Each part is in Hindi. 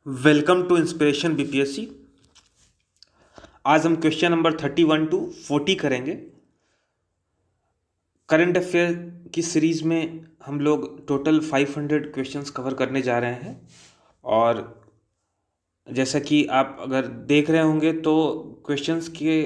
Welcome to inspiration BPSC. आज हम क्वेश्चन नंबर 31 टू 40 करेंगे। करंट अफेयर की सीरीज़ में हम लोग टोटल 500 क्वेश्चंस कवर करने जा रहे हैं। और जैसा कि आप अगर देख रहे होंगे तो क्वेश्चंस के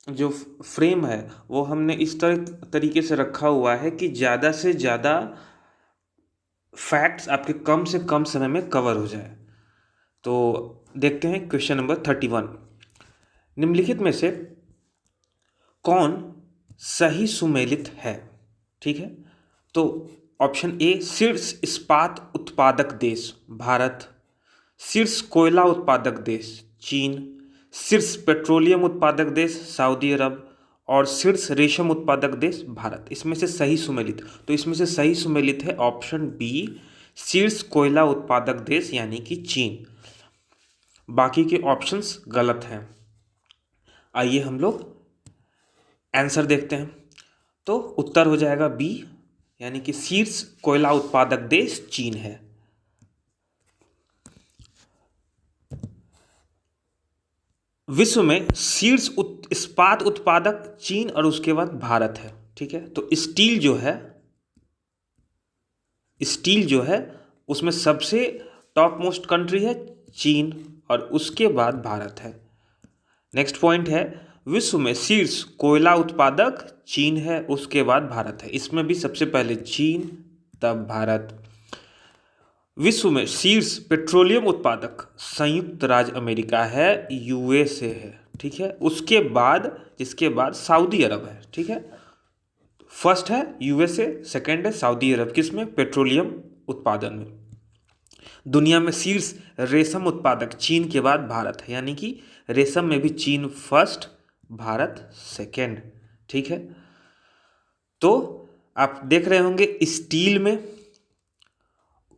जो फ्रेम है वो हमने इस तरीके से रखा हुआ है कि ज़्यादा से ज़्यादा फैक्ट्स आपके कम से कम समय में कवर हो जाए। तो देखते हैं क्वेश्चन नंबर 31। निम्नलिखित में से कौन सही सुमेलित है? ठीक है, तो ऑप्शन ए शीर्ष इस्पात उत्पादक देश भारत, शीर्ष कोयला उत्पादक देश चीन, शीर्ष पेट्रोलियम उत्पादक देश सऊदी अरब और शीर्ष रेशम उत्पादक देश भारत। इसमें से सही सुमेलित, तो इसमें से सही सुमेलित है ऑप्शन बी शीर्ष कोयला उत्पादक देश यानी कि चीन। बाकी के ऑप्शंस गलत हैं। आइए हम लोग आंसर देखते हैं। तो उत्तर हो जाएगा बी यानी कि शीर्ष कोयला उत्पादक देश चीन है। विश्व में शीर्ष इस्पात उत्पादक चीन और उसके बाद भारत है। ठीक है, तो स्टील जो है उसमें सबसे टॉप मोस्ट कंट्री है चीन और उसके बाद भारत है। नेक्स्ट पॉइंट है विश्व में शीर्ष कोयला उत्पादक चीन है, उसके बाद भारत है। इसमें भी सबसे पहले चीन तब भारत। विश्व में शीर्ष पेट्रोलियम उत्पादक संयुक्त राज्य अमेरिका है, यूएसए है। ठीक है, जिसके बाद सऊदी अरब है। ठीक है, फर्स्ट है यूएसए, सेकंड है सऊदी अरब, किसमें? पेट्रोलियम उत्पादन में। दुनिया में शीर्ष रेशम उत्पादक चीन के बाद भारत है, यानी कि रेशम में भी चीन फर्स्ट, भारत सेकंड। ठीक है, तो आप देख रहे होंगे स्टील में,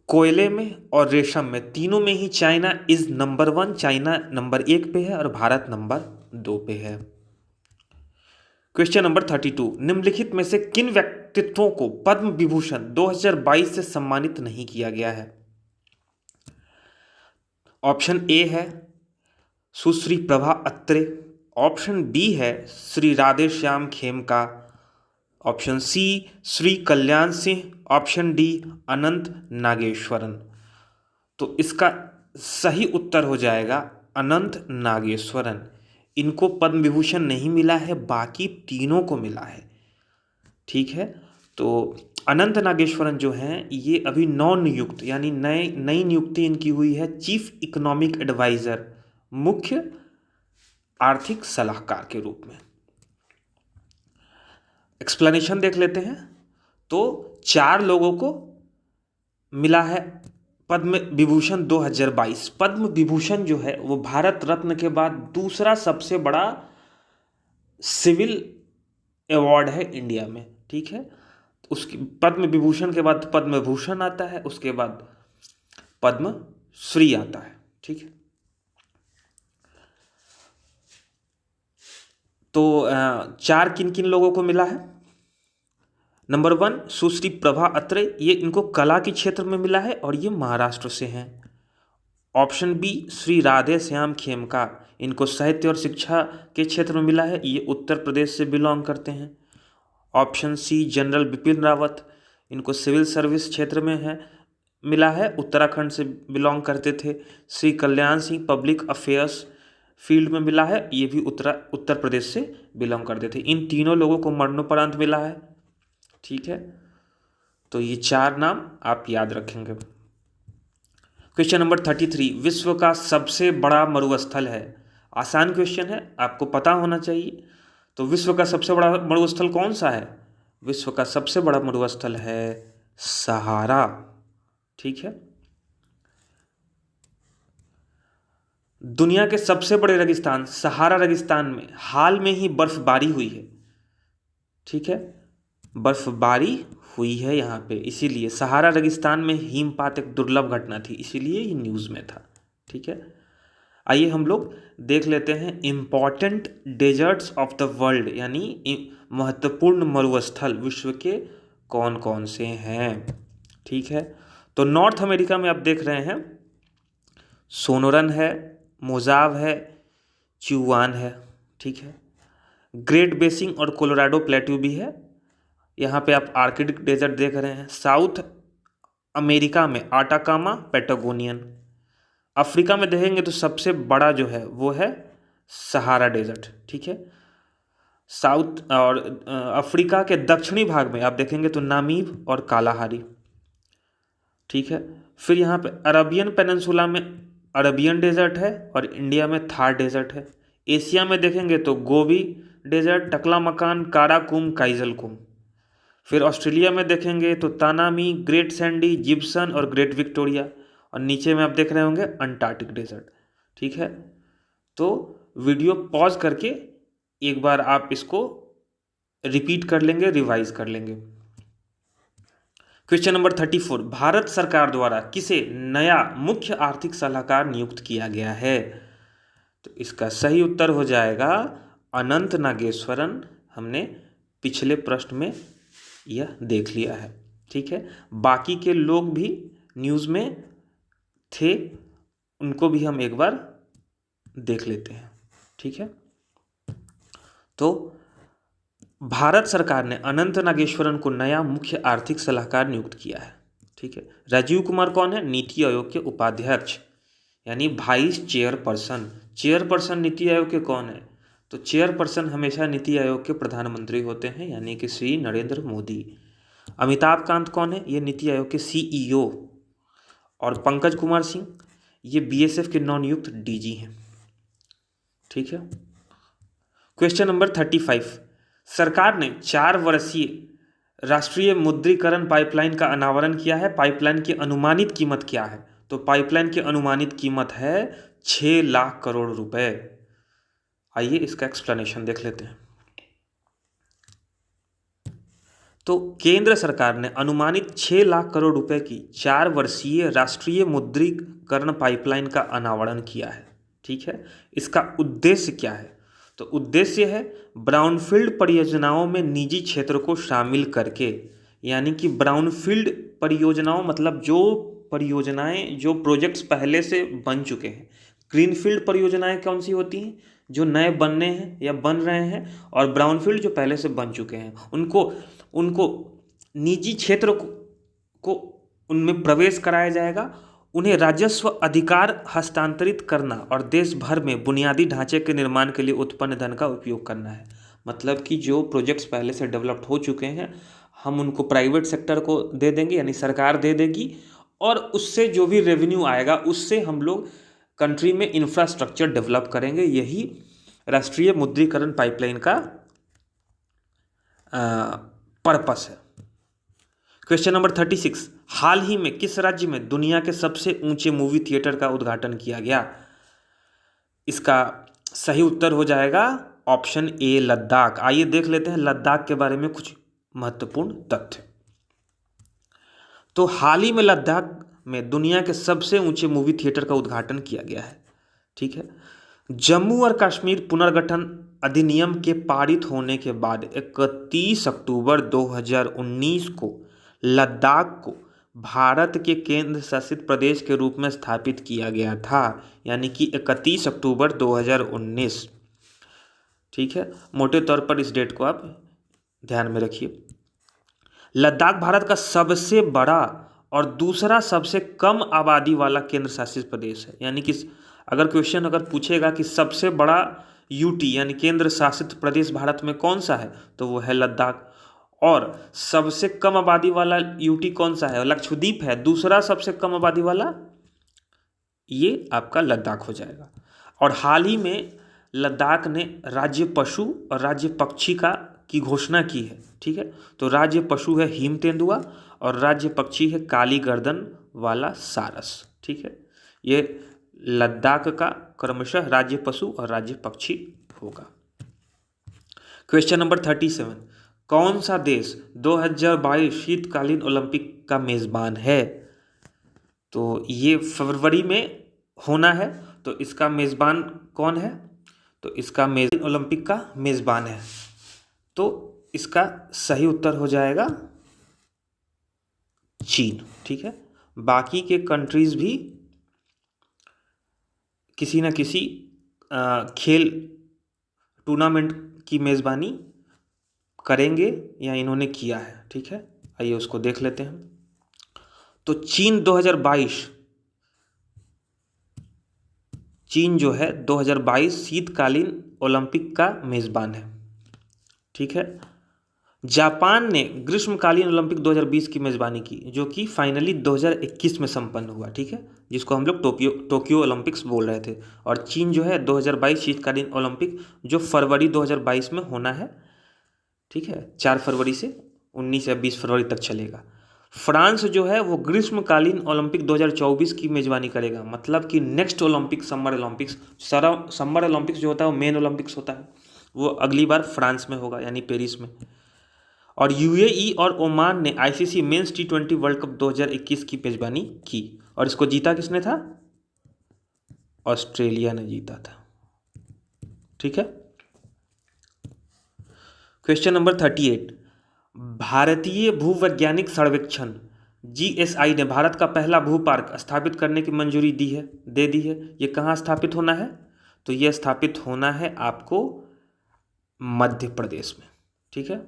कोयले में और रेशम में, तीनों में ही China is number 1, China number 1 पे है और भारत नंबर 2 पे है। क्वेश्चन नंबर 32, निम्नलिखित में से किन व्यक्तित्वों को पद्म विभूषण 2022 से सम्मानित नहीं किया गया है? ऑप्शन ए है सुश्री प्रभा अत्रे, ऑप्शन बी है Shri Radhe Shyam Khemka, option C Shri Kalyan Singh, option D अनंत नागेश्वरन। तो इसका सही उत्तर हो जाएगा अनंत नागेश्वरन। इनको पद्म विभूषण नहीं मिला है, बाकी तीनों को मिला है। ठीक है, तो अनंत नागेश्वरन जो हैं ये अभी नॉन नियुक्त यानी नई नियुक्ति इनकी हुई है चीफ इकोनॉमिक एडवाइजर, मुख्य आर्थिक सलाहकार के रूप में। एक्सप्लेनेशन देख लेते हैं। तो 4 लोगों को मिला है पद्म विभूषण 2022। पद्म विभूषण जो है वो भारत रत्न के बाद दूसरा सबसे बड़ा सिविल अवार्ड है इंडिया में। ठीक है, उसकी पद्म विभूषण के बाद पद्म भूषण आता है, उसके बाद पद्म श्री आता है। ठीक है, तो 4 किन किन लोगों को मिला है? नंबर 1 सुश्री प्रभा अत्रे, ये इनको कला के क्षेत्र में मिला है और ये महाराष्ट्र से हैं। ऑप्शन बी श्री राधे श्याम खेमका, इनको साहित्य और शिक्षा के क्षेत्र में मिला है, ये उत्तर प्रदेश से बिलोंग करते हैं। Option C general Bipin Rawat, इनको सिविल सर्विस क्षेत्र में है, मिला है, उत्तराखंड से बिलोंग करते थे। Shri Kalyan Singh public affairs field में मिला है, ये भी उत्तर प्रदेश से बिलोंग करते थे। इन तीनों लोगों को मरणोपरांत मिला है। ठीक है, तो ये 4 नाम आप याद रखेंगे। क्वेश्चन नंबर 33, विश्व का सबसे बड़ा मरुस्थल है। आसान क्वेश्चन है, आपको पता होना चाहिए। तो विश्व का सबसे बड़ा मरुस्थल कौन सा है? विश्व का सबसे बड़ा मरुस्थल है सहारा। ठीक है, दुनिया के सबसे बड़े रेगिस्तान सहारा रेगिस्तान में हाल में ही बर्फबारी हुई है। ठीक है, बर्फबारी हुई है यहाँ पे, इसीलिए सहारा रेगिस्तान में हिमपात एक दुर्लभ घटना थी, इसीलिए ये न्यूज़ में था। ठीक है, आइए हम लोग देख लेते हैं important desserts of the world, यानी महत्वपूर्ण मरुस्थल विश्व के कौन कौन से हैं। ठीक है, तो नॉर्थ अमेरिका में आप देख रहे हैं सोनोरन है, मोजाव है, च्युआन है। ठीक है, ग्रेट बेसिन और कोलोराडो प्लेट्यू भी है। यहाँ पे आप आर्कटिक डेजर्ट देख रहे हैं। साउथ अमेरिका में आटाकामा, पैटागोनियन। अफ्रीका में देखेंगे तो सबसे बड़ा जो है वो है सहारा डेजर्ट। ठीक है, साउथ और अफ्रीका के दक्षिणी भाग में आप देखेंगे तो नामीब और कालाहारी। ठीक है, फिर यहाँ पे अरबियन पेनिनसुला में अरबियन डेजर्ट है और इंडिया में थार डेजर्ट है। एशिया में देखेंगे तो गोबी डेजर्ट, टकलामकान, काराकुम, काइजलकुम। फिर ऑस्ट्रेलिया में देखेंगे तो तानामी, ग्रेट सैंडी, जिप्सन और ग्रेट विक्टोरिया। और नीचे में आप देख रहे होंगे अंटार्कटिक डेजर्ट। ठीक है, तो वीडियो पॉज करके एक बार आप इसको रिपीट कर लेंगे, रिवाइज कर लेंगे। क्वेश्चन नंबर 34, भारत सरकार द्वारा किसे नया मुख्य आर्थिक सलाहकार नियुक्त किया गया है? तो इसका सही उत्तर हो जाएगा अनंत नागेश्वरन। हमने पिछले प्रश्न में यह देख लिया है। ठीक है, बाकी के लोग भी न्यूज़ में थे, उनको भी हम एक बार देख लेते हैं। ठीक है, तो भारत सरकार ने अनंत नागेश्वरन को नया मुख्य आर्थिक सलाहकार नियुक्त किया है। ठीक है, राजीव कुमार कौन है? नीति आयोग के उपाध्यक्ष यानी vice chairperson. Chairperson NITI Aayog के कौन है? तो चेयरपर्सन हमेशा नीति आयोग के प्रधानमंत्री होते हैं यानी कि श्री नरेंद्र मोदी। अमिताभ कांत कौन है? ये नीति आयोग के सीईओ। और पंकज कुमार सिंह ये बीएसएफ के नवनियुक्त डीजी हैं। ठीक है, क्वेश्चन नंबर 35, सरकार ने 4 वर्षीय राष्ट्रीय मुद्रीकरण पाइपलाइन का अनावरण किया है। पाइपलाइन की अनुमानित कीमत क्या है? तो पाइपलाइन की अनुमानित कीमत है 6 लाख करोड़ रुपए। आइए इसका एक्सप्लेनेशन देख लेते हैं। तो केंद्र सरकार ने अनुमानित 6 लाख करोड़ रुपए की 4 वर्षीय राष्ट्रीय मुद्रीकरण पाइपलाइन का अनावरण किया है। ठीक है, इसका उद्देश्य क्या है? तो उद्देश्य है ब्राउनफील्ड परियोजनाओं में निजी क्षेत्र को शामिल करके, यानी कि ब्राउनफील्ड परियोजनाओं मतलब जो परियोजनाएं, जो प्रोजेक्ट्स पहले से बन चुके हैं। ग्रीनफील्ड परियोजनाएं कौन सी होती हैं? जो नए बनने हैं या बन रहे हैं। और ब्राउनफील्ड जो पहले से बन चुके हैं, उनको निजी क्षेत्र को उनमें प्रवेश कराया जाएगा। उन्हें राजस्व अधिकार हस्तांतरित करना और देश भर में बुनियादी ढांचे के निर्माण के लिए उत्पन्न धन का उपयोग करना है। मतलब कि जो प्रोजेक्ट्स पहले से डेवलप्ड हो चुके हैं, हम उनको प्राइवेट सेक्टर को दे देंगे यानी सरकार दे देगी, और उससे जो भी रेवेन्यू आएगा उससे हम लोग कंट्री में इंफ्रास्ट्रक्चर डेवलप करेंगे। यही राष्ट्रीय मुद्रीकरण पाइपलाइन का पर्पस है। क्वेश्चन नंबर 36, हाल ही में किस राज्य में दुनिया के सबसे ऊंचे मूवी थिएटर का उद्घाटन किया गया? इसका सही उत्तर हो जाएगा ऑप्शन ए, लद्दाख। आइए देख लेते हैं लद्दाख के बारे में कुछ महत्वपूर्ण तथ्य। तो हाल ही में लद्दाख में दुनिया के सबसे ऊंचे मूवी थिएटर का उद्घाटन किया गया है। ठीक है, जम्मू और कश्मीर पुनर्गठन अधिनियम के पारित होने के बाद 31 अक्टूबर 2019 को लद्दाख को भारत के केंद्र शासित प्रदेश के रूप में स्थापित किया गया था, यानी कि 31 अक्टूबर 2019। ठीक है, मोटे तौर पर इस डेट को आप ध्यान में रखिए। लद्दाख भारत का सबसे बड़ा और दूसरा सबसे कम आबादी वाला केंद्र शासित प्रदेश है। यानी कि अगर क्वेश्चन अगर पूछेगा कि सबसे बड़ा यूटी यानी केंद्र शासित प्रदेश भारत में कौन सा है, तो वो है लद्दाख। और सबसे कम आबादी वाला यूटी कौन सा है? लक्षद्वीप है। दूसरा सबसे कम आबादी वाला ये आपका लद्दाख हो जाएगा। और हाल ही में लद्दाख ने राज्य पशु और राज्य पक्षी की घोषणा की है। ठीक है, तो राज्य पशु है हिम तेंदुआ और राज्य पक्षी है काली गर्दन वाला सारस। ठीक है, ये लद्दाख का क्रमशः राज्य पशु और राज्य पक्षी होगा। क्वेश्चन नंबर 37, कौन सा देश 2022 शीतकालीन ओलंपिक का मेज़बान है? तो ये फरवरी में होना है। तो इसका मेज़बान कौन है? तो इसका ओलंपिक का मेज़बान है। तो इसका सही उत्तर हो जाएगा चीन। ठीक है, बाकी के कंट्रीज भी किसी न किसी खेल टूर्नामेंट की मेज़बानी करेंगे या इन्होंने किया है। ठीक है, आइए उसको देख लेते हैं। तो चीन 2022, चीन जो है 2022 शीतकालीन ओलंपिक का मेज़बान है। ठीक है, जापान ने ग्रीष्मकालीन ओलंपिक 2020 की मेज़बानी की, जो कि फाइनली 2021 में संपन्न हुआ। ठीक है, जिसको हम लोग टोक्यो ओलंपिक्स बोल रहे थे। और चीन जो है 2022 शीतकालीन ओलंपिक जो फरवरी 2022 में होना है। ठीक है, 4 फरवरी से 19 या 20 फरवरी तक चलेगा। फ्रांस जो है वो ग्रीष्मकालीन ओलंपिक 2024 की मेज़बानी करेगा, मतलब कि next Olympic summer Olympics, summer Olympics जो होता है वो मेन ओलंपिक्स होता है, वो अगली बार फ्रांस में होगा, यानी पेरिस में। और यूएई और ओमान ने ICC men's T20 world cup 2021 की मेजबानी की, और इसको जीता किसने था? ऑस्ट्रेलिया ने जीता था। ठीक है, क्वेश्चन नंबर 38, भारतीय भूवैज्ञानिक सर्वेक्षण जीएसआई ने भारत का पहला भू पार्क स्थापित करने की मंजूरी दे दी है। ये कहाँ स्थापित होना है? तो ये स्थापित होना है आपको मध्य प्रदेश में। ठीक है,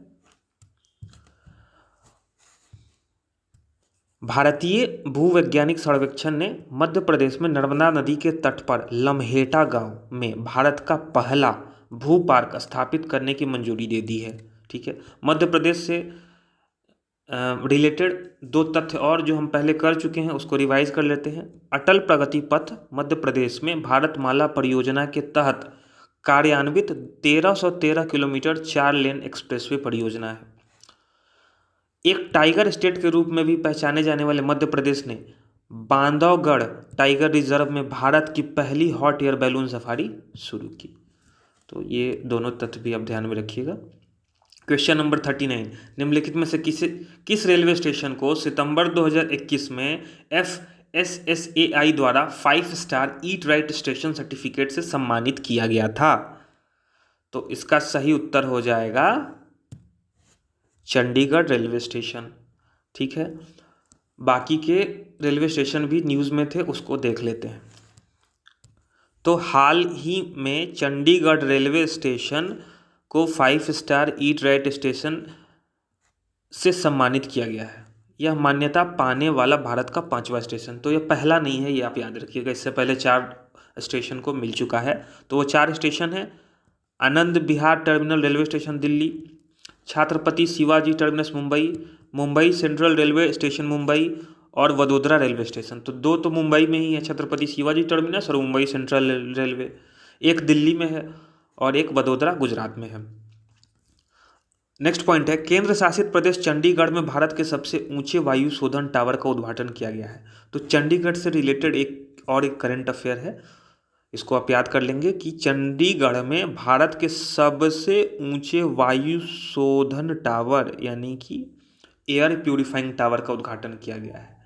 भारतीय भूवैज्ञानिक सर्वेक्षण ने मध्य प्रदेश में नर्मदा नदी के तट पर लम्हेटा गांव में भारत का पहला भू पार्क स्थापित करने की मंजूरी दे दी है। ठीक है, मध्य प्रदेश से रिलेटेड 2 तथ्य और जो हम पहले कर चुके हैं उसको रिवाइज कर लेते हैं। अटल प्रगति पथ मध्य प्रदेश में भारतमाला परियोजना के तहत कार्यान्वित 1313 किलोमीटर 4 लेन एक्सप्रेसवे परियोजना है। एक टाइगर स्टेट के रूप में भी पहचाने जाने वाले मध्य प्रदेश ने बांधवगढ़ टाइगर रिजर्व में भारत की पहली हॉट एयर बैलून सफारी शुरू की। तो ये दोनों तथ्य भी आप ध्यान में रखिएगा। क्वेश्चन नंबर 39, निम्नलिखित में से किस रेलवे स्टेशन को सितंबर 2021 में FSSAI द्वारा 5 star eat right station certificate से सम्मानित किया गया था? तो इसका सही उत्तर हो जाएगा चंडीगढ़ रेलवे स्टेशन। ठीक है, बाकी के रेलवे स्टेशन भी न्यूज़ में थे, उसको देख लेते हैं। तो हाल ही में चंडीगढ़ रेलवे स्टेशन को 5 स्टार ईट राइट स्टेशन से सम्मानित किया गया है। यह मान्यता पाने वाला भारत का 5वां स्टेशन, तो यह पहला नहीं है, ये आप याद रखिएगा। इससे पहले 4 स्टेशन को मिल चुका है। तो वो 4 स्टेशन है: Anand Vihar terminal railway station Delhi, Chhatrapati Shivaji terminus Mumbai, Mumbai central railway station Mumbai, और वडोदरा रेलवे स्टेशन। तो 2 तो मुंबई में ही है, छत्रपति शिवाजी टर्मिनस और मुंबई सेंट्रल रेलवे। एक दिल्ली में है और एक वडोदरा गुजरात में है। नेक्स्ट पॉइंट है, केंद्र शासित प्रदेश चंडीगढ़ में भारत के सबसे ऊंचे वायु शोधन टावर का उद्घाटन किया गया है। तो चंडीगढ़ से रिलेटेड एक करंट अफेयर है, इसको आप याद कर लेंगे कि चंडीगढ़ में भारत के सबसे ऊंचे वायु शोधन टावर यानी कि एयर प्यूरिफाइंग टावर का उद्घाटन किया गया है।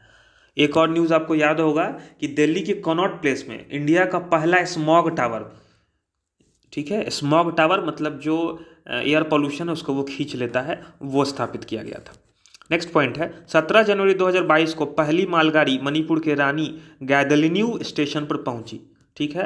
एक और न्यूज़ आपको याद होगा कि दिल्ली के कनॉट प्लेस में इंडिया का पहला स्मॉग टावर, ठीक है, स्मॉग टावर मतलब जो एयर पोल्यूशन है उसको वो खींच लेता है, वो स्थापित किया गया था। नेक्स्ट पॉइंट है, 17 जनवरी 2022 को पहली मालगाड़ी मणिपुर के रानी गैदलिन्यू स्टेशन पर पहुंची। ठीक है,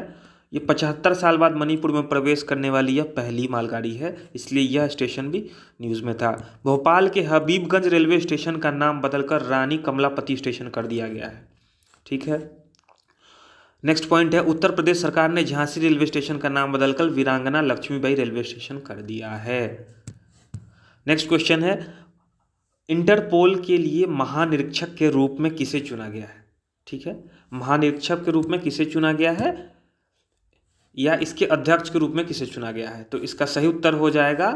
ये 75 साल बाद मणिपुर में प्रवेश करने वाली यह पहली मालगाड़ी है, इसलिए यह स्टेशन भी न्यूज़ में था। भोपाल के हबीबगंज रेलवे स्टेशन का नाम बदलकर रानी कमलापति स्टेशन कर दिया गया है। ठीक है, नेक्स्ट पॉइंट है, उत्तर प्रदेश सरकार ने झांसी रेलवे स्टेशन का नाम बदलकर वीरांगना लक्ष्मीबाई रेलवे स्टेशन कर दिया है। नेक्स्ट क्वेश्चन है, इंटरपोल के लिए महानिरीक्षक के रूप में किसे चुना गया है? ठीक है, महानिरीक्षक के रूप में किसे चुना गया है या इसके अध्यक्ष के रूप में किसे चुना गया है? तो इसका सही उत्तर हो जाएगा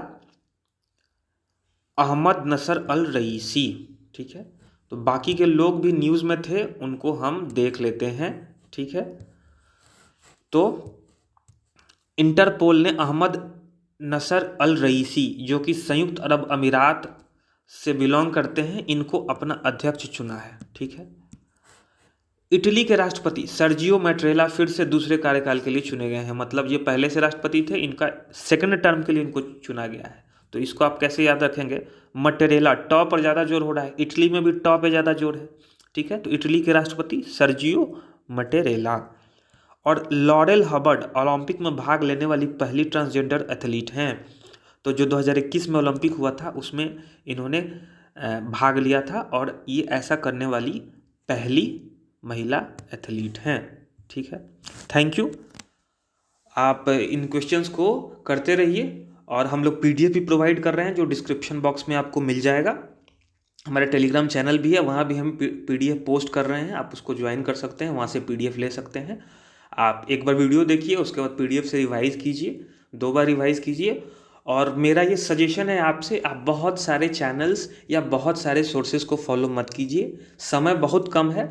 अहमद नसर अल रईसी। ठीक है, तो बाकी के लोग भी न्यूज़ में थे, उनको हम देख लेते हैं। ठीक है, तो इंटरपोल ने अहमद नसर अल रईसी, जो कि संयुक्त अरब अमीरात से बिलोंग करते हैं, इनको अपना अध्यक्ष चुना है। ठीक है, इटली के राष्ट्रपति सर्जियो मैट्रेला फिर से दूसरे कार्यकाल के लिए चुने गए हैं, मतलब ये पहले से राष्ट्रपति थे, इनका सेकंड टर्म के लिए इनको चुना गया है। तो इसको आप कैसे याद रखेंगे? मटेरेला, टॉ पर ज़्यादा जोर हो रहा है, इटली में भी टॉ पे ज़्यादा जोर है। ठीक है, तो इटली के राष्ट्रपति सर्जियो मटेरेला। और लॉरेल हबर्ड ओलंपिक में भाग लेने वाली पहली ट्रांसजेंडर एथलीट हैं। तो जो 2021 में ओलंपिक हुआ था उसमें इन्होंने भाग लिया था और ये ऐसा करने वाली पहली महिला एथलीट हैं। ठीक है, थैंक यू। आप इन क्वेश्चंस को करते रहिए और हम लोग पीडीएफ भी प्रोवाइड कर रहे हैं जो डिस्क्रिप्शन बॉक्स में आपको मिल जाएगा। हमारा टेलीग्राम चैनल भी है, वहाँ भी हम पीडीएफ पोस्ट कर रहे हैं, आप उसको ज्वाइन कर सकते हैं, वहाँ से पीडीएफ ले सकते हैं। आप एक बार वीडियो देखिए, उसके बाद पीडीएफ से रिवाइज कीजिए, 2 बार रिवाइज कीजिए। और मेरा ये सजेशन है आपसे, आप बहुत सारे चैनल्स या बहुत सारे सोर्सेज को फॉलो मत कीजिए, समय बहुत कम है।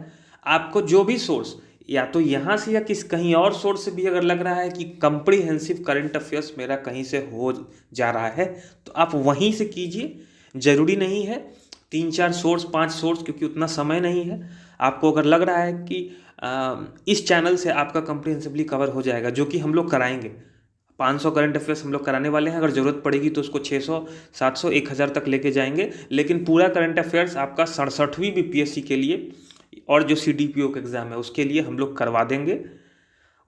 आपको जो भी सोर्स या तो यहाँ से या कहीं और सोर्स से भी अगर लग रहा है कि कम्प्रीहेंसिव करंट अफेयर्स मेरा कहीं से हो जा रहा है तो आप वहीं से कीजिए। ज़रूरी नहीं है 3-4 सोर्स 5 सोर्स, क्योंकि उतना समय नहीं है। आपको अगर लग रहा है कि इस चैनल से आपका कम्प्रीहेंसिवली कवर हो जाएगा, जो कि हम लोग कराएंगे, 500 करंट अफेयर्स हम लोग कराने वाले हैं। अगर ज़रूरत पड़ेगी तो उसको 600, 700, 1000 तक लेके जाएंगे, लेकिन पूरा करंट अफेयर्स आपका 67वीं बीपीएससी के लिए और जो सीडीपीओ का एग्ज़ाम है उसके लिए हम लोग करवा देंगे।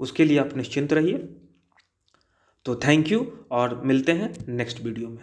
उसके लिए आप निश्चिंत रहिए। तो थैंक यू और मिलते हैं नेक्स्ट वीडियो में।